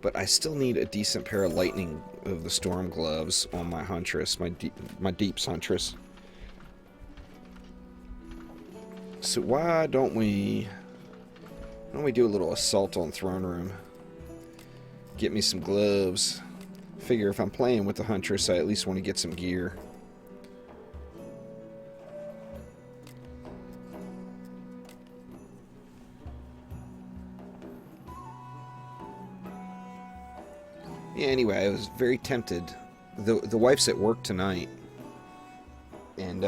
But I still need a decent pair of lightning of the storm gloves on my huntress, my deeps huntress. So why don't we do a little assault on throne room? Get me some gloves. Figure if I'm playing with the huntress, I at least want to get some gear. Yeah, anyway, I was very tempted. The wife's at work tonight. And,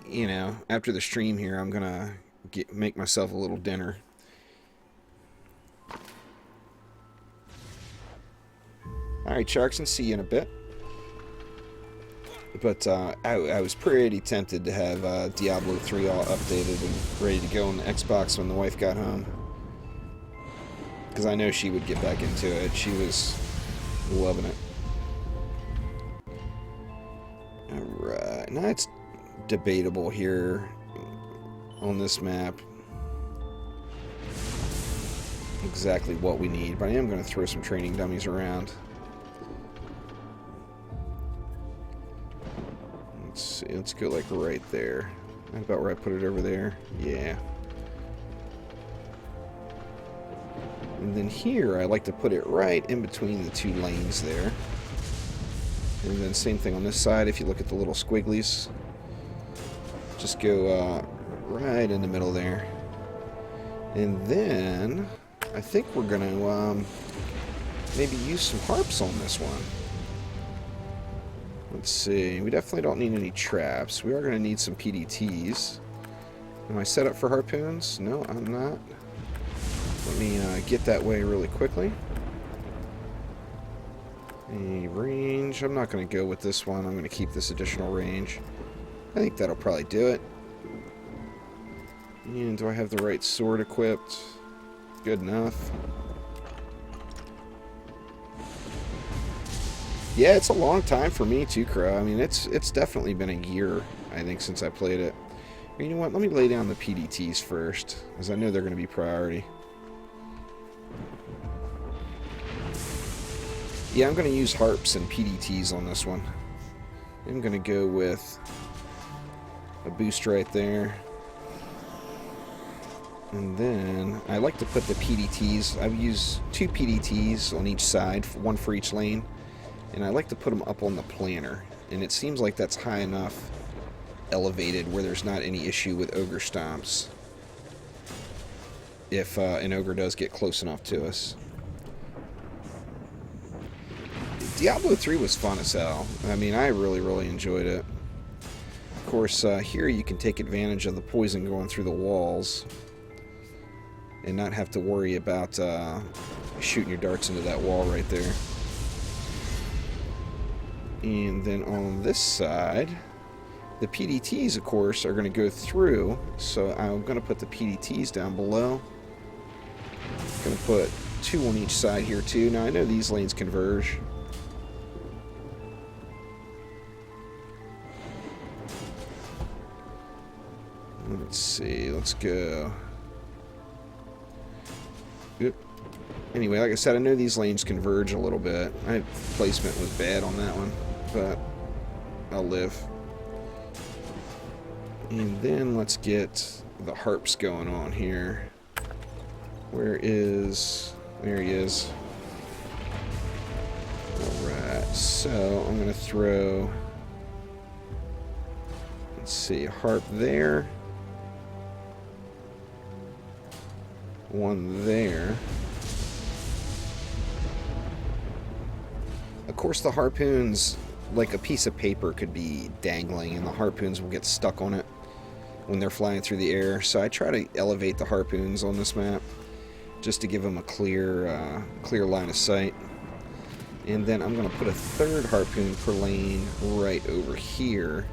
you know, after the stream here, I'm going to make myself a little dinner. Alright, Sharks, and see you in a bit. But I was pretty tempted to have Diablo 3 all updated and ready to go on the Xbox when the wife got home. Because I know she would get back into it. She was loving it. Alright, now it's debatable here on this map exactly what we need, but I am going to throw some training dummies around. Let's see, let's go like right there. About where I put it over there. Yeah. And then here, I like to put it right in between the two lanes there. And then same thing on this side. If you look at the little squigglies, just go right in the middle there. And then I think we're going to maybe use some harps on this one. Let's see. We definitely don't need any traps. We are going to need some PDTs. Am I set up for harpoons? No, I'm not. Let me get that way really quickly. A range. I'm not going to go with this one. I'm going to keep this additional range. I think that'll probably do it. And do I have the right sword equipped? Good enough. Yeah, it's a long time for me too, Crow. I mean, it's definitely been a year, I think, since I played it. You know what? Let me lay down the PDTs first, as I know they're going to be priority. Yeah, I'm going to use harps and PDTs on this one. I'm going to go with a boost right there. And then I like to put the PDTs. I've used 2 PDTs on each side, one for each lane. And I like to put them up on the planner. And it seems like that's high enough elevated where there's not any issue with ogre stomps. If an ogre does get close enough to us. Diablo 3 was fun as hell. I mean, I really enjoyed it. Of course, here you can take advantage of the poison going through the walls and not have to worry about shooting your darts into that wall right there. And then on this side, the PDTs, of course, are going to go through. So I'm going to put the PDTs down below. Going to put 2 on each side here, too. Now, I know these lanes converge. Let's see. Let's go. Oop. Anyway, like I said, I know these lanes converge a little bit. My placement was bad on that one, but I'll live. And then let's get the harps going on here. There he is. Alright, so I'm going to throw, let's see, a harp there. One there. Of course, the harpoons, like a piece of paper, could be dangling, and the harpoons will get stuck on it when they're flying through the air. So I try to elevate the harpoons on this map just to give them a clear line of sight. And then I'm going to put a 3rd harpoon per lane right over here,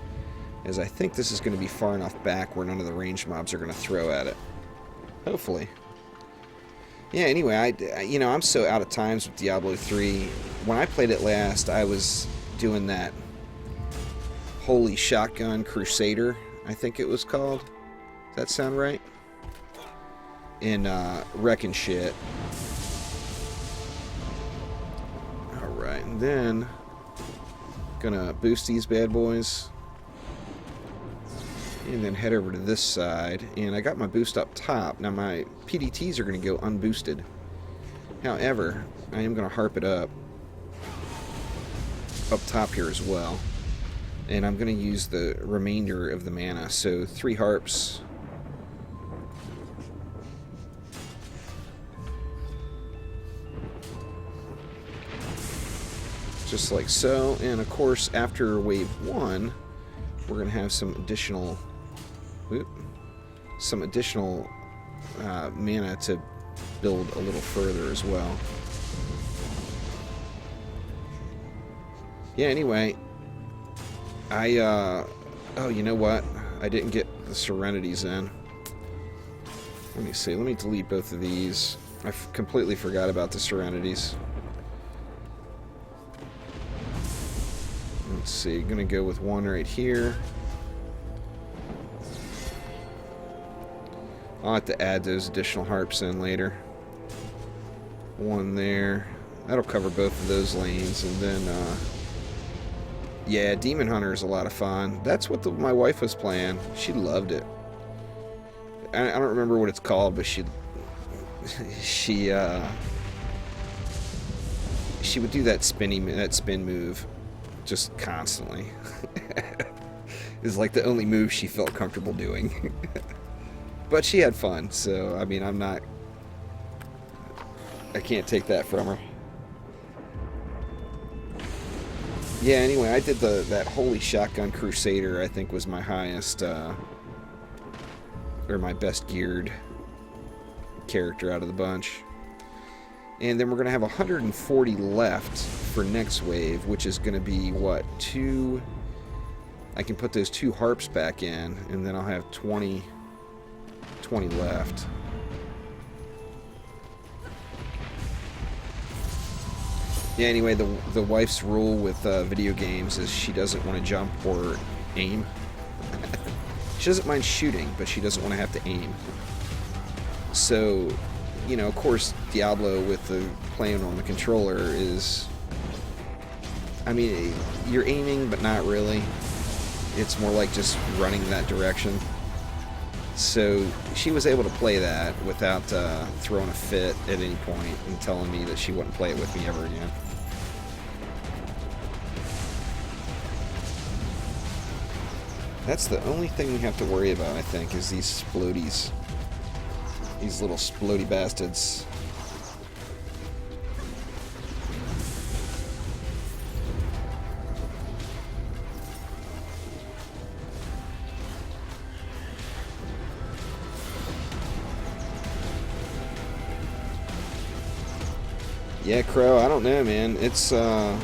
as I think this is going to be far enough back where none of the range mobs are going to throw at it. Hopefully. Yeah, anyway, I'm so out of times with Diablo 3. When I played it last, I was doing that Holy Shotgun Crusader, I think it was called. Does that sound right? In Wrecking Shit. Alright, and then gonna boost these bad boys. And then head over to this side. And I got my boost up top. Now my PDTs are going to go unboosted. However, I am going to harp it up top here as well. And I'm going to use the remainder of the mana. So 3 harps. Just like so. And of course, after wave 1, we're going to have some additional mana to build a little further as well. Yeah, anyway, oh, you know what? I didn't get the Serenities in. Let me see. Let me delete both of these. I completely forgot about the Serenities. Let's see. I'm going to go with one right here. I'll have to add those additional harps in later. One there. That'll cover both of those lanes. And then, yeah, Demon Hunter is a lot of fun. That's what my wife was playing. She loved it. I don't remember what it's called, but she would do that spin move just constantly. It's like the only move she felt comfortable doing. But she had fun, so, I mean, I can't take that from her. Yeah, anyway, I did that Holy Shotgun Crusader, I think was my highest, or my best geared character out of the bunch. And then we're going to have 140 left for next wave, which is going to be, what, 2... I can put those 2 harps back in, and then I'll have 20 left. Yeah, anyway, the wife's rule with video games is she doesn't want to jump or aim. She doesn't mind shooting, but she doesn't want to have to aim. So, you know, of course, Diablo with the playing on the controller is... I mean, you're aiming, but not really. It's more like just running that direction. So she was able to play that without throwing a fit at any point and telling me that she wouldn't play it with me ever again. That's the only thing we have to worry about, I think, is these splodies. These little splody bastards. Yeah, Crow, I don't know, man. It's, the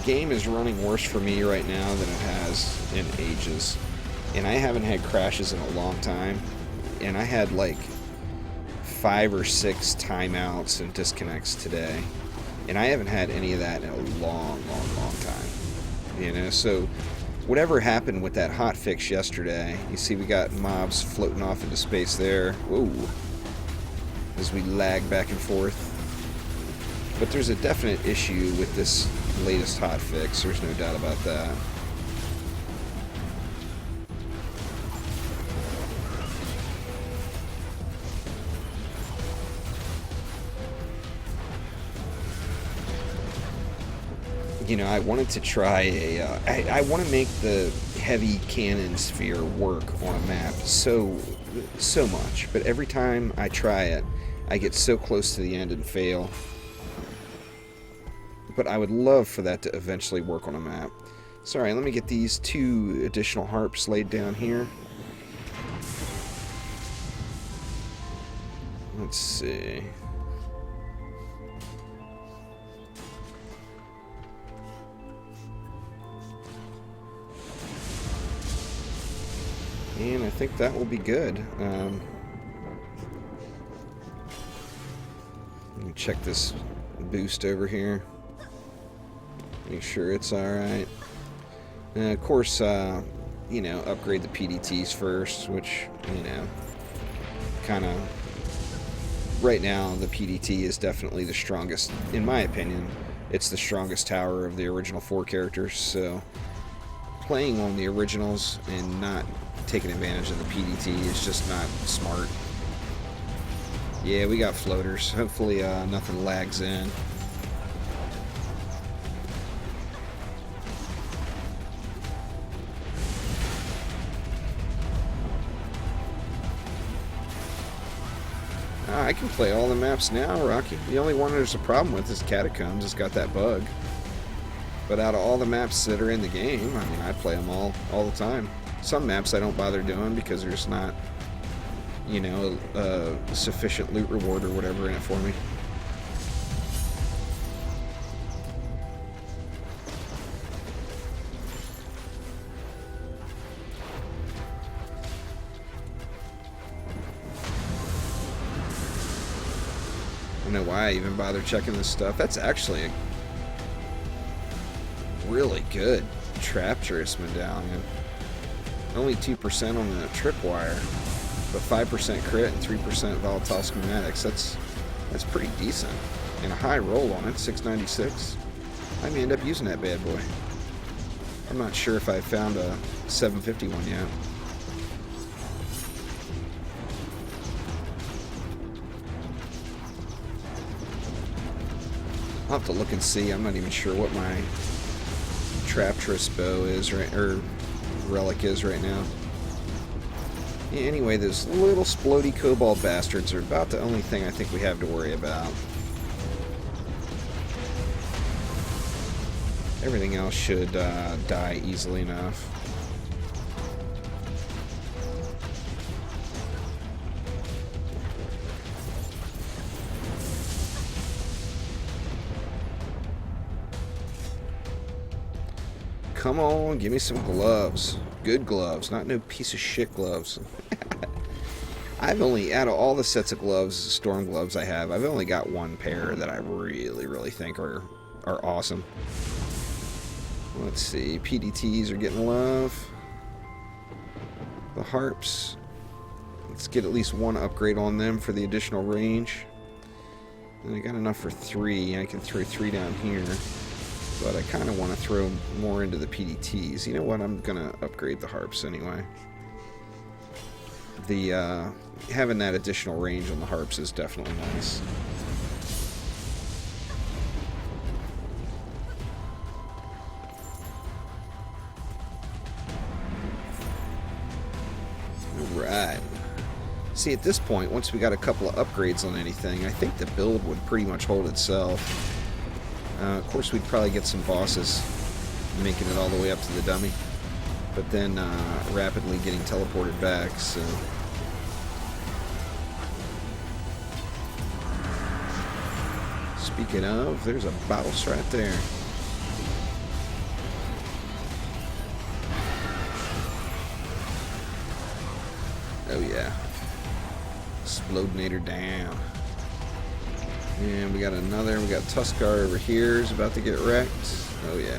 game is running worse for me right now than it has in ages. And I haven't had crashes in a long time. And I had, like, 5 or 6 timeouts and disconnects today. And I haven't had any of that in a long time. You know, so whatever happened with that hotfix yesterday, you see we got mobs floating off into space there. Whoa. As we lag back and forth. But there's a definite issue with this latest hotfix, there's no doubt about that. You know, I wanted to try I want to make the heavy cannon sphere work on a map so much, but every time I try it, I get so close to the end and fail. But I would love for that to eventually work on a map. Sorry, let me get these 2 additional harps laid down here. Let's see. And I think that will be good. Let me check this boost over here. Make sure it's alright. Of course, you know, upgrade the PDTs first, which, you know, kind of right now, the PDT is definitely the strongest, in my opinion. It's the strongest tower of the original 4 characters, so playing on the originals and not taking advantage of the PDT is just not smart. Yeah, we got floaters. Hopefully nothing lags in. I can play all the maps now, Rocky. The only one there's a problem with is Catacombs. It's got that bug. But out of all the maps that are in the game, I mean, I play them all the time. Some maps I don't bother doing because there's not, you know, sufficient loot reward or whatever in it for me. I don't know why I even bother checking this stuff. That's actually a really good Trapturous medallion. Only 2% on the tripwire, but 5% crit and 3% volatile schematics. That's pretty decent. And a high roll on it, 696. I may end up using that bad boy. I'm not sure if I found a 751 yet. I'll have to look and see. I'm not even sure what my Trapturous bow is, right, or relic is right now. Yeah, anyway, those little splody cobalt bastards are about the only thing I think we have to worry about. Everything else should die easily enough. Come on, give me some gloves. Good gloves, not no piece of shit gloves. I've only, out of all the sets of gloves, storm gloves I have, I've only got one pair that I really think are awesome. Let's see, PDTs are getting love. The harps, let's get at least one upgrade on them for the additional range. And I got enough for 3, I can throw 3 down here. But I kind of want to throw more into the PDTs. You know what? I'm going to upgrade the harps anyway. The having that additional range on the harps is definitely nice. Alright. See, at this point, once we got a couple of upgrades on anything, I think the build would pretty much hold itself. Of course, we'd probably get some bosses making it all the way up to the dummy, but then rapidly getting teleported back, so... Speaking of, there's a boss right there. Oh yeah. Explodinator down. And we got another, we got Tuskar over here is about to get wrecked. Oh yeah.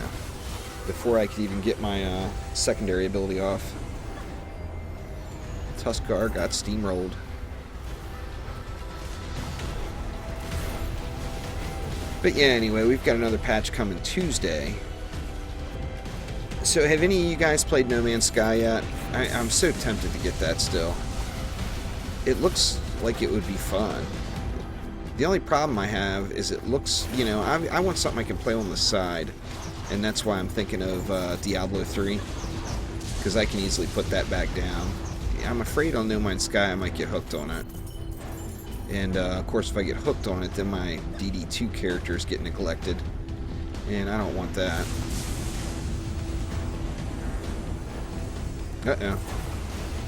Before I could even get my secondary ability off, Tuskar got steamrolled. But yeah, anyway, we've got another patch coming Tuesday. So have any of you guys played No Man's Sky yet? I'm so tempted to get that still. It looks like it would be fun. The only problem I have is it looks, you know, I want something I can play on the side, and that's why I'm thinking of Diablo 3, because I can easily put that back down. I'm afraid on No Man's Sky I might get hooked on it. And, of course, if I get hooked on it, then my DD2 characters get neglected, and I don't want that. Uh-oh.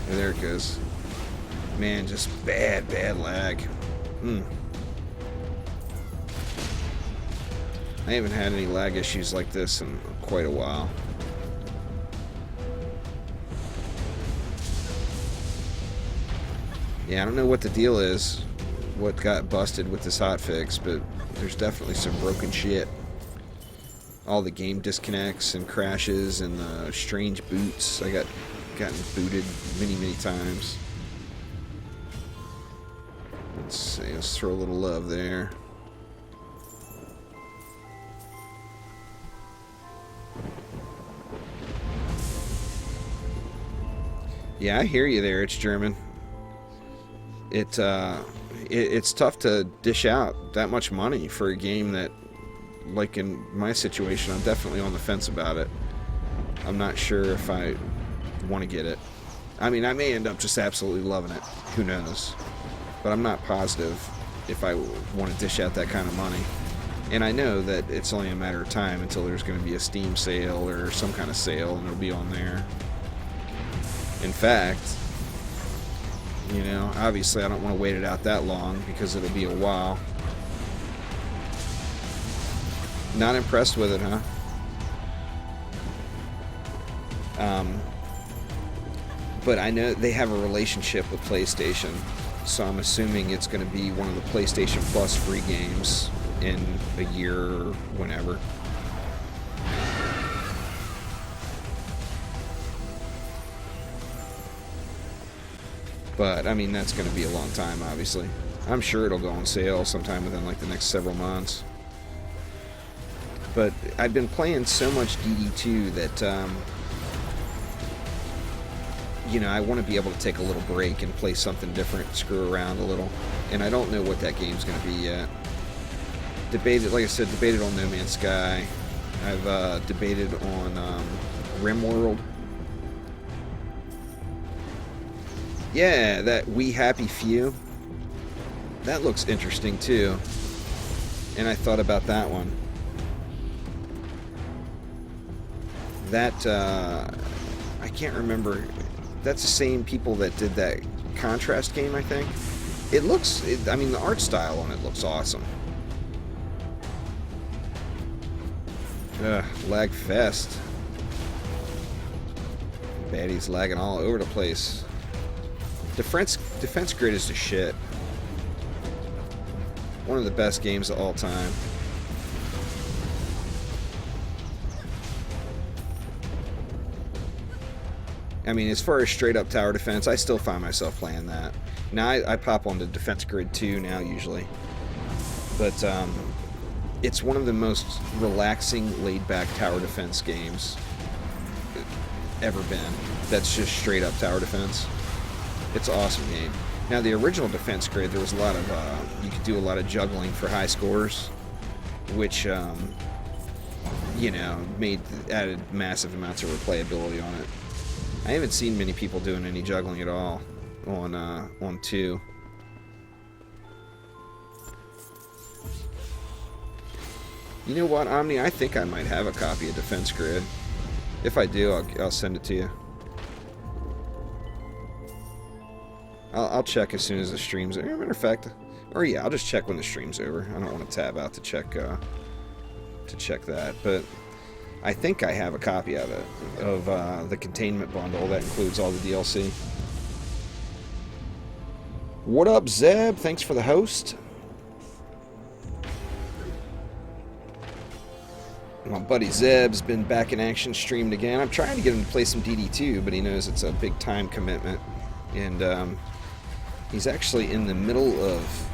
Oh, there it goes. Man, just bad lag. I haven't had any lag issues like this in quite a while. Yeah, I don't know what the deal is, what got busted with this hotfix, but there's definitely some broken shit. All the game disconnects and crashes and the strange boots. I gotten booted many times. Let's see, let's throw a little love there. Yeah, I hear you there. It's German. It's tough to dish out that much money for a game that, like in my situation, I'm definitely on the fence about it. I'm not sure if I want to get it. I mean, I may end up just absolutely loving it. Who knows? But I'm not positive if I want to dish out that kind of money. And I know that it's only a matter of time until there's going to be a Steam sale or some kind of sale, and it'll be on there. In fact, you know, obviously I don't want to wait it out that long because it'll be a while. Not impressed with it, huh? But I know they have a relationship with PlayStation, so I'm assuming it's going to be one of the PlayStation Plus free games in a year or whenever. But, I mean, that's going to be a long time, obviously. I'm sure it'll go on sale sometime within, like, the next several months. But I've been playing so much DD2 that, you know, I want to be able to take a little break and play something different, screw around a little. And I don't know what that game's going to be yet. Debated, like I said, debated on No Man's Sky. I've debated on RimWorld. Yeah, that We Happy Few. That looks interesting too. And I thought about that one. That, I can't remember. That's the same people that did that Contrast game, I think. It looks, I mean, the art style on it looks awesome. Lag fest. Baddies lagging all over the place. Defense Grid is the shit. One of the best games of all time. I mean, as far as straight up tower defense, I still find myself playing that. Now I pop onto Defense Grid 2 now usually. But it's one of the most relaxing, laid-back tower defense games ever been. That's just straight up tower defense. It's an awesome game. Now, the original Defense Grid, there was a lot of, you could do a lot of juggling for high scores, which, you know, added massive amounts of replayability on it. I haven't seen many people doing any juggling at all on 2. You know what, Omni? I think I might have a copy of Defense Grid. If I do, I'll send it to you. I'll check as soon as the stream's over. Matter of fact, or yeah, I'll just check when the stream's over. I don't want to tab out to check that, but I think I have a copy of it, of the containment bundle that includes all the DLC. What up, Zeb? Thanks for the host. My buddy Zeb's been back in action, streamed again. I'm trying to get him to play some DD2, but he knows it's a big time commitment. And he's actually in the middle of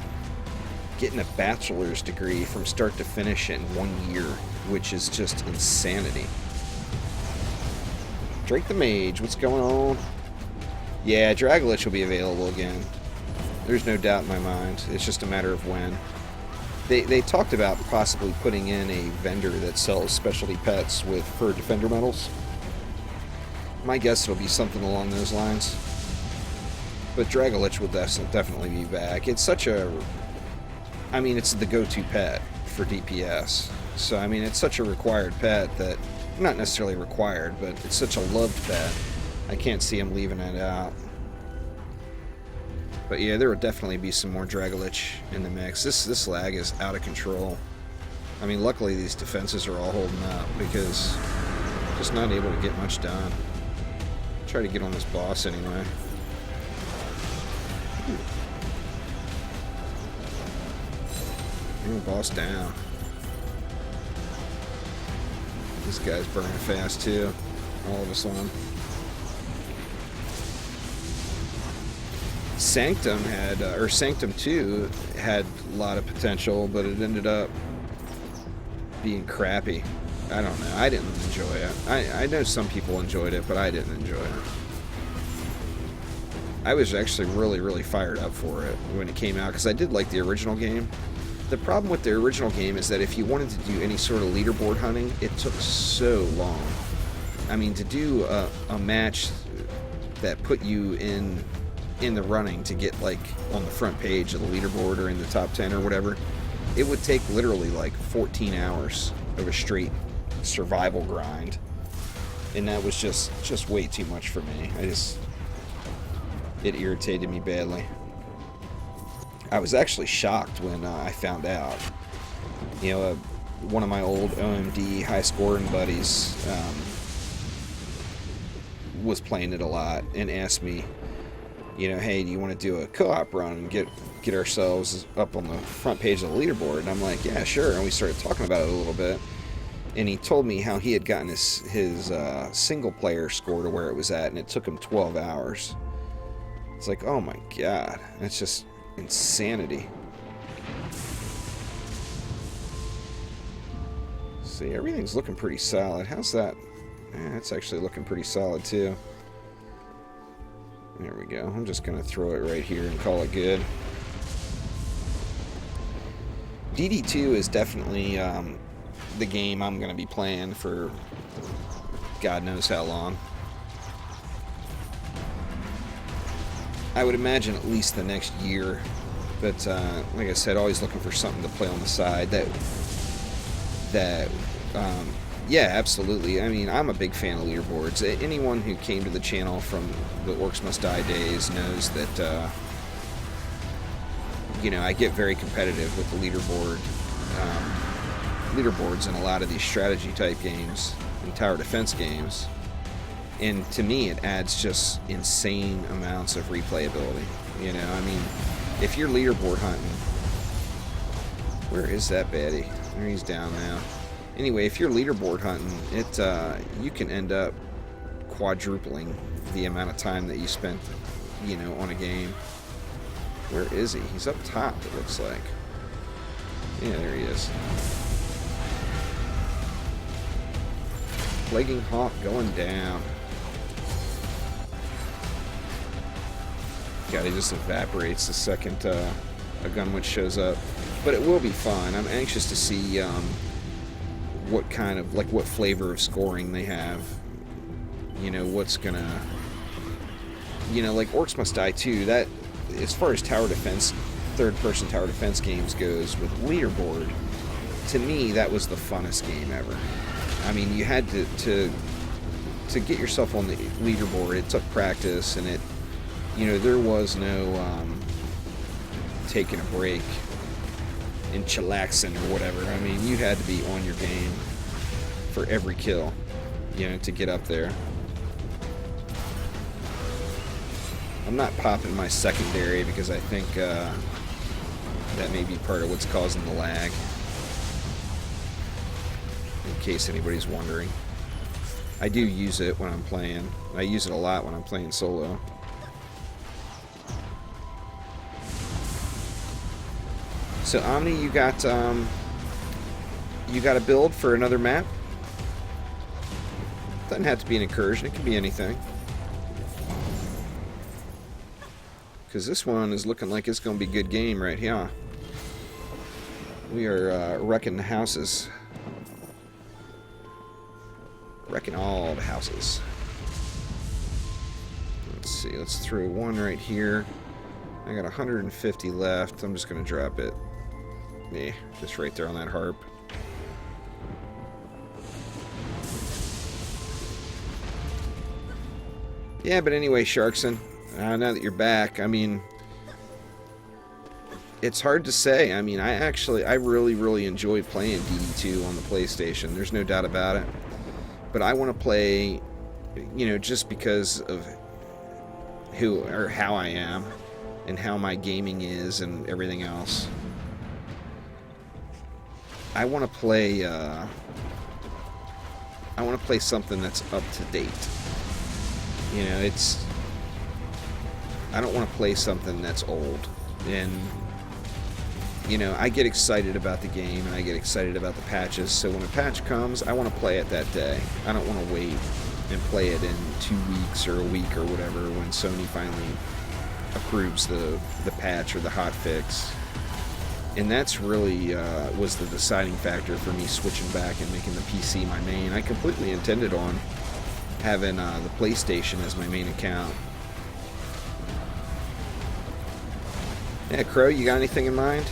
getting a bachelor's degree from start to finish in 1 year, which is just insanity. Drake the Mage, what's going on? Yeah, Dragolich will be available again. There's no doubt in my mind. It's just a matter of when. They talked about possibly putting in a vendor that sells specialty pets with fur defender medals. My guess it'll be something along those lines. But Dragolich will definitely be back. It's such a... I mean, it's the go-to pet for DPS. So, I mean, it's such a required pet that... Not necessarily required, but it's such a loved pet. I can't see him leaving it out. But yeah, there will definitely be some more Dragolich in the mix. This lag is out of control. I mean, luckily these defenses are all holding up because just not able to get much done. Try to get on this boss anyway. Bring the boss down. This guy's burning fast too. All of a sudden. Sanctum had, or Sanctum 2 had a lot of potential, but it ended up being crappy. I don't know. I didn't enjoy it. I know some people enjoyed it, but I didn't enjoy it. I was actually really fired up for it when it came out, because I did like the original game. The problem with the original game is that if you wanted to do any sort of leaderboard hunting, it took so long. I mean, to do a match that put you in the running to get, like, on the front page of the leaderboard or in the top 10 or whatever, it would take literally like 14 hours of a straight survival grind, and that was just way too much for me. It irritated me badly. I was actually shocked when I found out. You know, one of my old OMD high scoring buddies was playing it a lot and asked me, you know, hey, do you want to do a co-op run and get ourselves up on the front page of the leaderboard? And I'm like, yeah, sure. And we started talking about it a little bit. And he told me how he had gotten his single player score to where it was at, and it took him 12 hours. It's like, oh my god, that's just insanity. See, everything's looking pretty solid. How's that? It's actually looking pretty solid too. There we go. I'm just gonna throw it right here and call it good. DD2 is definitely the game I'm gonna be playing for God knows how long. I would imagine at least the next year, but like I said, always looking for something to play on the side. Yeah, absolutely. I mean, I'm a big fan of leaderboards. Anyone who came to the channel from the Orcs Must Die days knows that, you know, I get very competitive with the leaderboards in a lot of these strategy type games and tower defense games. And to me, it adds just insane amounts of replayability. You know, I mean, if you're leaderboard hunting, where is that baddie? There, he's down now. Anyway, if you're leaderboard hunting, you can end up quadrupling the amount of time that you spent, you know, on a game. Where is he? He's up top, it looks like. Yeah, there he is. Plaguing Hawk going down. God, he just evaporates the second a gunwitch shows up. But it will be fun. I'm anxious to see what kind of, like, what flavor of scoring they have. You know, what's gonna... You know, like Orcs Must Die 2, that, as far as tower defense, third-person tower defense games goes with leaderboard, to me, that was the funnest game ever. I mean, you had to get yourself on the leaderboard. It took practice, and it, you know, there was no taking a break and chillaxing or whatever. I mean, you had to be on your game for every kill, you know, to get up there. I'm not popping my secondary because I think that may be part of what's causing the lag. In case anybody's wondering. I do use it when I'm playing. I use it a lot when I'm playing solo. So Omni, you got a build for another map? Doesn't have to be an incursion, it can be anything. Because this one is looking like it's going to be a good game right here. We are wrecking the houses. Wrecking all the houses. Let's see, let's throw one right here. I got 150 left. I'm just going to drop it. Yeah, just right there on that harp. Yeah, but anyway, Sharkson, now that you're back, I mean, it's hard to say. I mean, I really enjoyed playing DD2 on the PlayStation. There's no doubt about it. But I want to play, you know, just because of who or how I am and how my gaming is and everything else. I want to play something that's up to date. You know, I don't want to play something that's old. And, you know, I get excited about the game and I get excited about the patches. So when a patch comes, I want to play it that day. I don't want to wait and play it in 2 weeks or a week or whatever when Sony finally approves the patch or the hot fix. And that's really was the deciding factor for me switching back and making the PC my main. I completely intended on having the PlayStation as my main account. Yeah, Crow, you got anything in mind?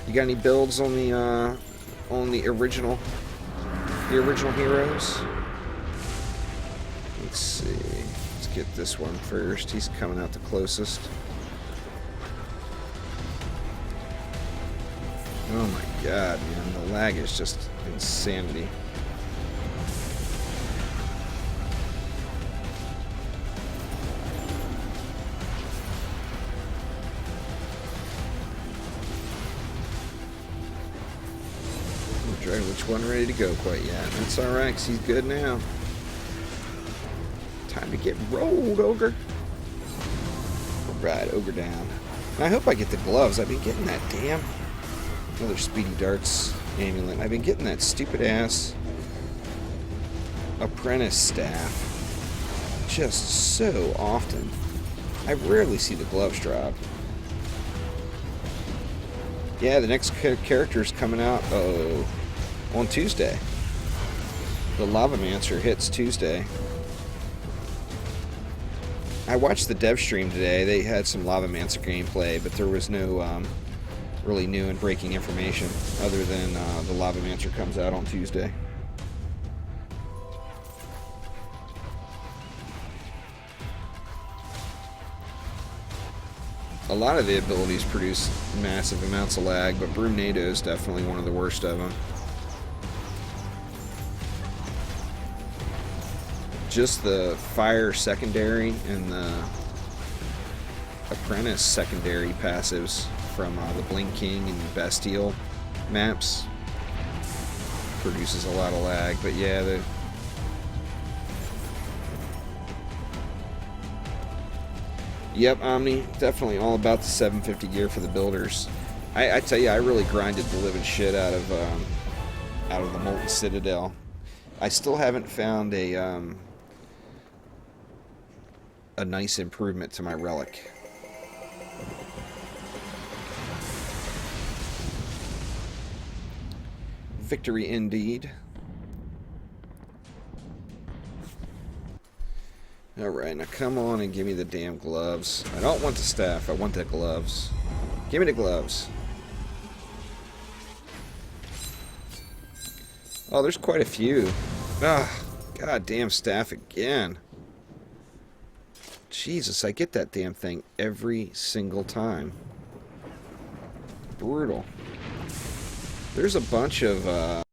You got any builds on the original heroes? Let's see. Let's get this one first. He's coming out the closest. Oh my god, man, the lag is just insanity. Which one ready to go quite yet? That's alright, because he's good now. Time to get rolled, Ogre. Alright, Ogre down. And I hope I get the gloves. I've been getting that damn... Another Speedy Darts amulet. I've been getting that stupid ass apprentice staff just so often. I rarely see the gloves drop. Yeah, the next character's coming out on Tuesday. The Lavamancer hits Tuesday. I watched the dev stream today. They had some Lavamancer gameplay, but there was no really new and breaking information other than the Lavamancer comes out on Tuesday. A lot of the abilities produce massive amounts of lag, but Broomnado is definitely one of the worst of them. Just the fire secondary and the apprentice secondary passives from the Blink King and Bastille maps produces a lot of lag, but yeah, yep, Omni, definitely all about the 750 gear for the builders. I tell you, I really grinded the living shit out of the Molten Citadel. I still haven't found a nice improvement to my relic. Victory indeed. Alright, now come on and give me the damn gloves. I don't want the staff, I want the gloves. Give me the gloves. Oh, there's quite a few. Ah, goddamn staff again. Jesus, I get that damn thing every single time. Brutal. There's a bunch of